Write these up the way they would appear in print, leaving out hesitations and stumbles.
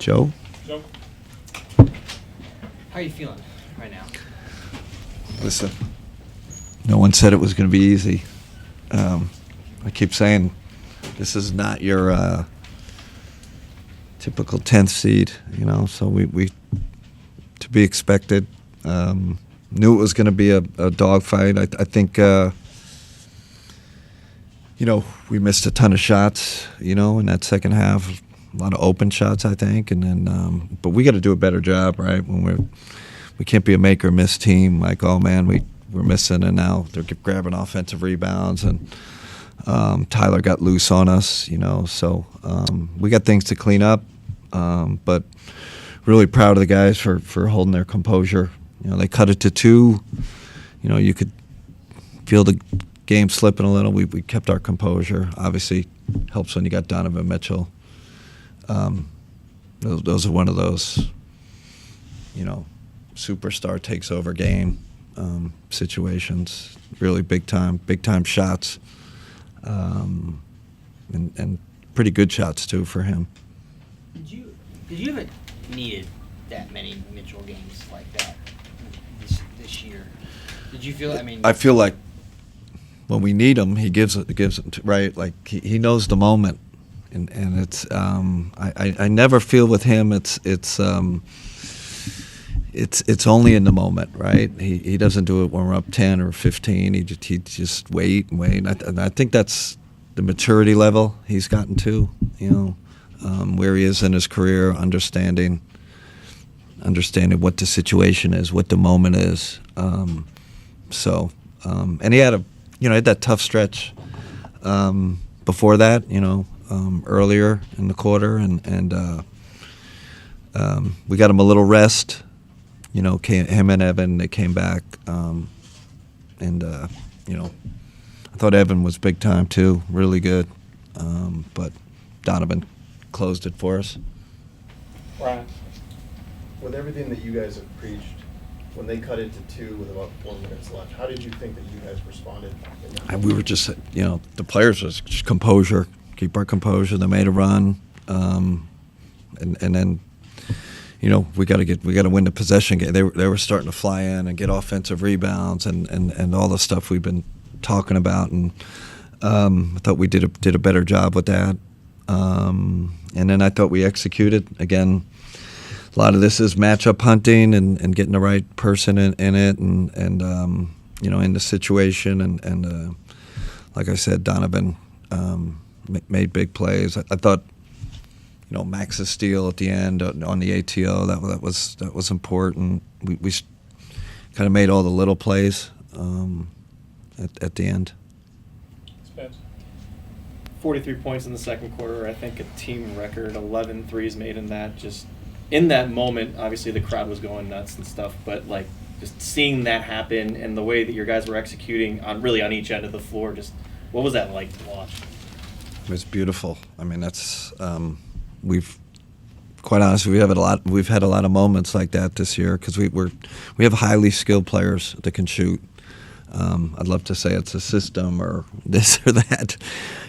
Joe? Joe? How are you feeling right now? Listen, no one said it was going to be easy. I keep saying this is not your typical 10th seed, so we to be expected. Knew it was going to be a dogfight. I think, we missed a ton of shots, in that second half. A lot of open shots, I think, and then, but we got to do a better job, right? When we can't be a make or miss team. Like, oh man, we're missing, and now they're grabbing offensive rebounds, and Tyler got loose on us, So we got things to clean up, but really proud of the guys for holding their composure. They cut it to 2. You could feel the game slipping a little. We kept our composure. Obviously, helps when you got Donovan Mitchell. Those are one of those, superstar takes over game situations. Really big time shots, and pretty good shots too for him. Did you ever needed that many Mitchell games like that this year? Did you feel? I feel like when we need him, he gives it right. Like he knows the moment. And it's I never feel with him it's only in the moment, right? He doesn't do it when we're up 10 or 15. He just wait and wait. And I think that's the maturity level he's gotten to, where he is in his career, understanding what the situation is, what the moment is. And he had had that tough stretch before that, earlier in the quarter, and we got him a little rest. Him and Evan, they came back, and I thought Evan was big time too, really good, but Donovan closed it for us. Ryan? With everything that you guys have preached, when they cut it to 2 with about 4 minutes left, how did you think that you guys responded? We were just, the players was just composure. Keep our composure. They made a run, and then, we got to win the possession game. They were starting to fly in and get offensive rebounds and all the stuff we've been talking about, and I thought we did a better job with that. And then I thought we executed again. A lot of this is matchup hunting and getting the right person in it, and in the situation, and like I said, Donovan made big plays. I thought, Max's steal at the end on the ATO, that was important. We kind of made all the little plays at the end. Spence? 43 points in the second quarter. I think a team record, 11 threes made in that. Just in that moment, obviously the crowd was going nuts and stuff, but just seeing that happen and the way that your guys were executing on each end of the floor, just what was that like to watch? It was beautiful. That's we've quite honestly we've had a lot of moments like that this year because we have highly skilled players that can shoot. I'd love to say it's a system or this or that,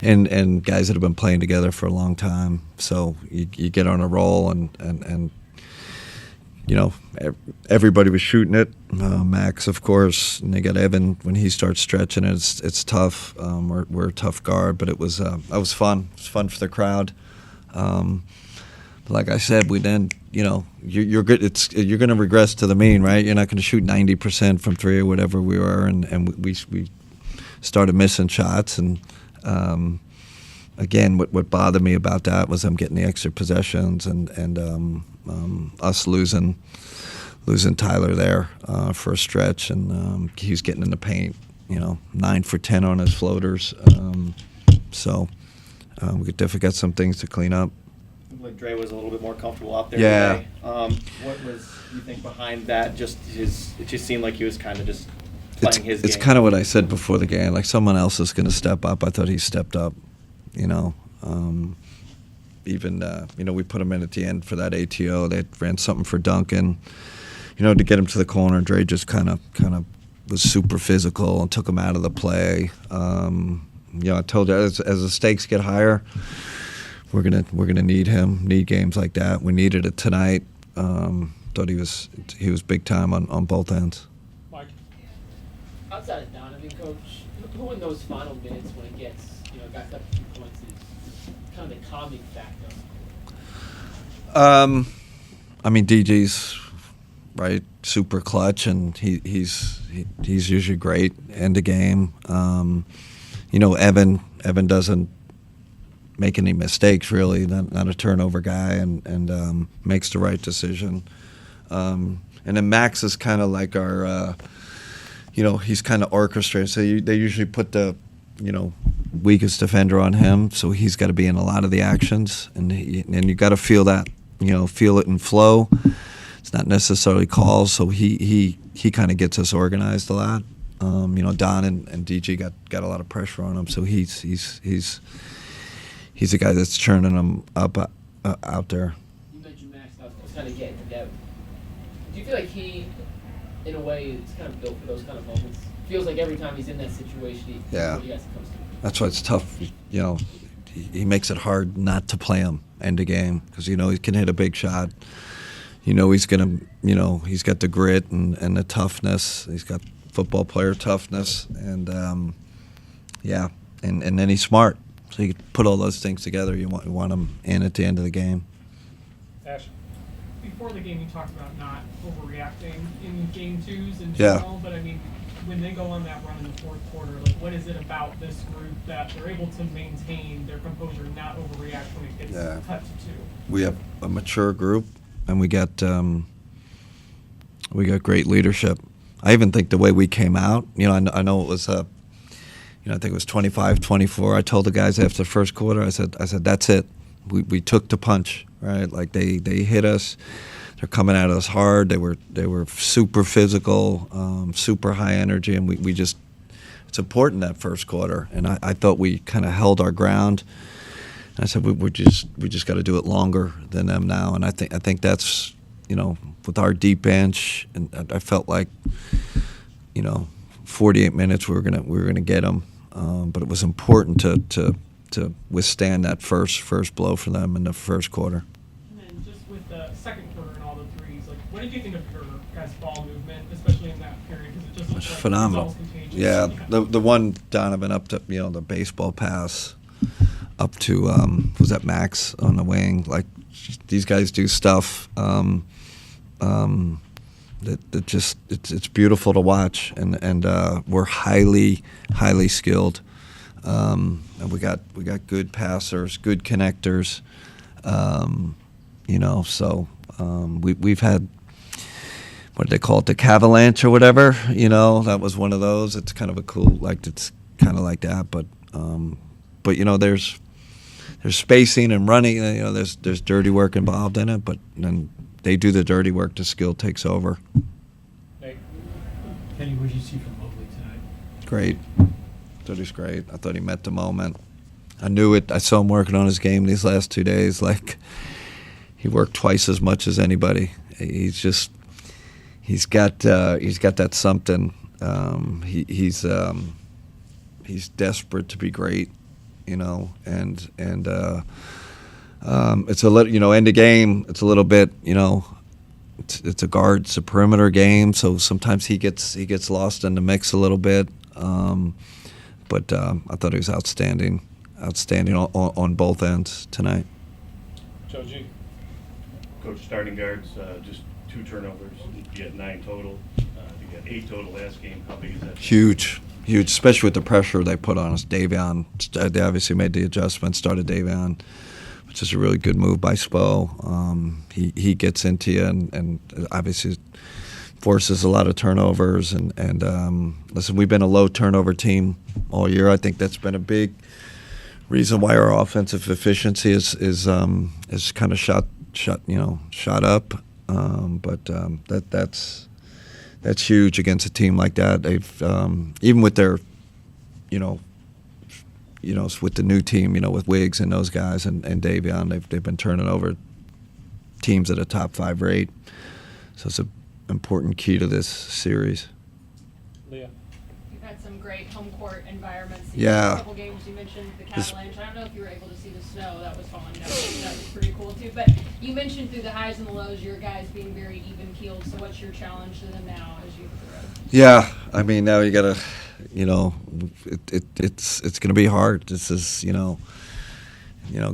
and guys that have been playing together for a long time. So you get on a roll and everybody was shooting it. Max, of course, and they got Evan when he starts stretching it. It's tough. We're a tough guard, but that was fun. It was fun for the crowd. Like I said, we then you're good. You're going to regress to the mean, right? You're not going to shoot 90% from 3 or whatever we were, and we started missing shots. And again, what bothered me about that was them getting the extra possessions and us losing Tyler there for a stretch, and he was getting in the paint. 9 for 10 on his floaters. So we could definitely got some things to clean up. Like Dre was a little bit more comfortable out there Yeah. today. What was you think behind that? It just seemed like he was kind of just playing his game. It's kind of what I said before the game. Like someone else is going to step up. I thought he stepped up. Even we put him in at the end for that ATO. They ran something for Duncan. To get him to the corner. Dre just kind of was super physical and took him out of the play. I told you as the stakes get higher, we're gonna need him. Need games like that. We needed it tonight. Thought he was big time on both ends. Mike? Outside of Donovan, Coach, who in those final minutes when it gets, got up a few points is kind of the calming factor? I mean, DG's right, super clutch, and he's usually great end of game. Evan doesn't make any mistakes really, not a turnover guy, and makes the right decision. And then Max is kind of like our, he's kind of orchestrated. So they usually put the, weakest defender on him, so he's got to be in a lot of the actions, and you got to feel that, feel it in flow. It's not necessarily calls, so he kind of gets us organized a lot. Don and DG got a lot of pressure on him, so he's a guy that's churning them up out there. You mentioned Max. I was kind of getting to that. Do you feel like he, in a way, is kind of built for those kind of moments? Feels like every time he's in that situation, Yeah. what he has to come to. That's why it's tough. He makes it hard not to play him end of game because he can hit a big shot. He's gonna. He's got the grit and the toughness. He's got football player toughness, and and then he's smart. So you put all those things together. You want him in at the end of the game. Ash? Before the game, you talked about not overreacting in game twos in Yeah. general, but I mean, when they go on that run in the fourth quarter, like what is it about this group that they're able to maintain their composure and not overreact when it gets Yeah. cut to two? We have a mature group, and we got great leadership. I even think the way we came out, I know it was I think it was 25-24. I told the guys after the first quarter, I said that's it. We took the punch, right? Like they hit us. They're coming at us hard. They were super physical, super high energy, and we just it's important that first quarter. And I thought we kind of held our ground. And I said we just got to do it longer than them now. And I think that's with our deep bench, and I felt like 48 minutes we were gonna get them. But it was important to withstand that first blow for them in the first quarter. And then just with the second quarter and all the threes, like what did you think of your guys' ball movement, especially in that period? Because it just looks It's like phenomenal. It was almost contagious. Yeah, the one Donovan up to the baseball pass up to was that Max on the wing. Like these guys do stuff that just it's beautiful to watch, and we're highly skilled, and we got good passers, good connectors, So we've had. What do they call it? The Cavaliers or whatever. That was one of those. It's kind of a cool, it's kind of like that. But there's spacing and running. There's dirty work involved in it. But then they do the dirty work. The skill takes over. Nate? Kenny, what did you see from Mobley tonight? Great. Thought he was great. I thought he met the moment. I knew it. I saw him working on his game these last 2 days. Like he worked twice as much as anybody. He's got that something. He's desperate to be great, and it's a little, end of game. It's a little bit, it's a guard, it's a perimeter game. So sometimes he gets lost in the mix a little bit. But I thought he was outstanding on both ends tonight. Joe G? Coach, starting guards, just 2 turnovers. You had 9 total. You had 8 total last game. How big is that? Huge, especially with the pressure they put on us. Davion, they obviously made the adjustment, started Davion, which is a really good move by Spo. He gets into you and obviously forces a lot of turnovers. And listen, we've been a low turnover team all year. I think that's been a big reason why our offensive efficiency is kind of shot up. But that's huge against a team like that. They've even with their, with the new team, with Wiggs and those guys and Davion, they've been turning over teams at a top 5 rate. So it's an important key to this series. Leah? You've had some some great home court environments. Yeah. A couple games you mentioned the This- Cavaliers. I don't know if you were able to see the snow that was falling down. That was pretty cool too. But you mentioned through the highs and the lows, your guys being very even keeled. So what's your challenge to them now as you hit the road? Yeah, I mean now you gotta, it's gonna be hard. This is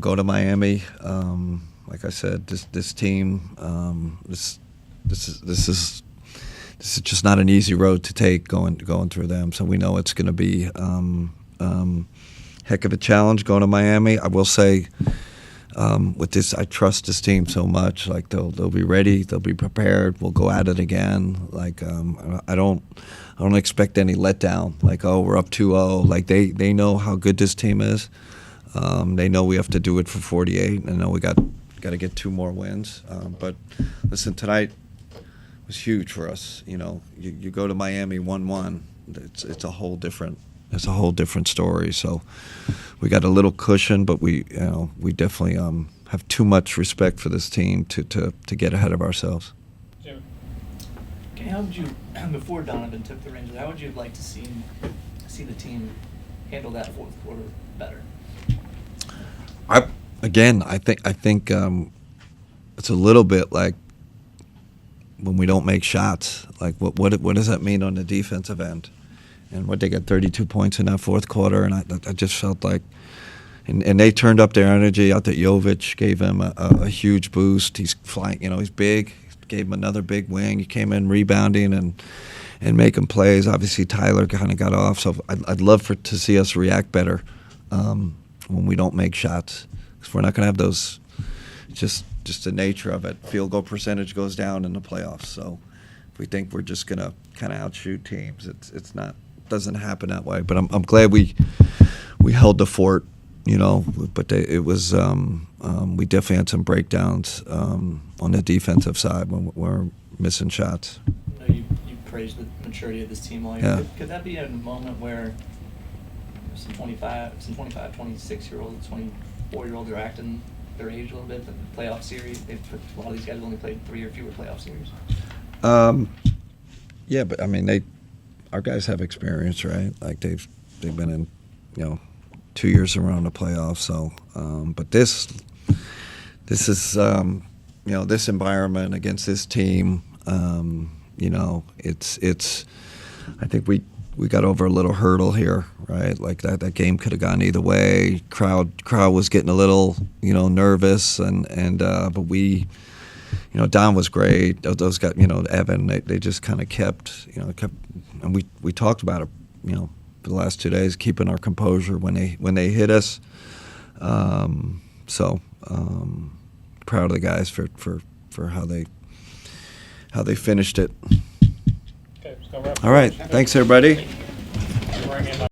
go to Miami. Like I said, this team, this is just not an easy road to take going through them. So we know it's gonna be heck of a challenge going to Miami. I will say. With this, I trust this team so much. Like they'll be ready, they'll be prepared. We'll go at it again. Like I don't expect any letdown. Like we're up 2-0. Like they know how good this team is. They know we have to do it for 48. And know we got to get 2 more wins. But listen, tonight was huge for us. You go to Miami 1-1. It's a whole different. It's a whole different story. So we got a little cushion, but we definitely have too much respect for this team to get ahead of ourselves. Jimmy. Okay, how would you, before Donovan took the reins, how would you like to see the team handle that fourth quarter better? I think it's a little bit like when we don't make shots. Like what does that mean on the defensive end? And they got 32 points in that fourth quarter, and I just felt like, and they turned up their energy. I thought Jovic gave him a huge boost. He's flying, he's big. Gave him another big wing. He came in rebounding and making plays. Obviously, Tyler kind of got off, so I'd love to see us react better when we don't make shots, because we're not going to have those. Just the nature of it. Field goal percentage goes down in the playoffs, so if we think we're just going to kind of outshoot teams, it's not. Doesn't happen that way, but I'm glad we held the fort, But it was we definitely had some breakdowns on the defensive side when we're missing shots. I know you praised the maturity of this team all year. Yeah. Could that be a moment where some 26-year-olds, 24-year-olds are acting their age a little bit? The playoff series, a lot of these guys have only played 3 or fewer playoff series. Yeah, but I mean our guys have experience, right? Like they've been in, 2 years around the playoffs. So, but this is, this environment against this team, it's. I think we got over a little hurdle here, right? Like that game could have gone either way. Crowd was getting a little, nervous, and but we. Don was great. Those guys, Evan, they just kind of kept, and we talked about it, for the last 2 days, keeping our composure when they hit us. So proud of the guys for how they finished it. Okay, let's go wrap. All right, thanks everybody. Bring in,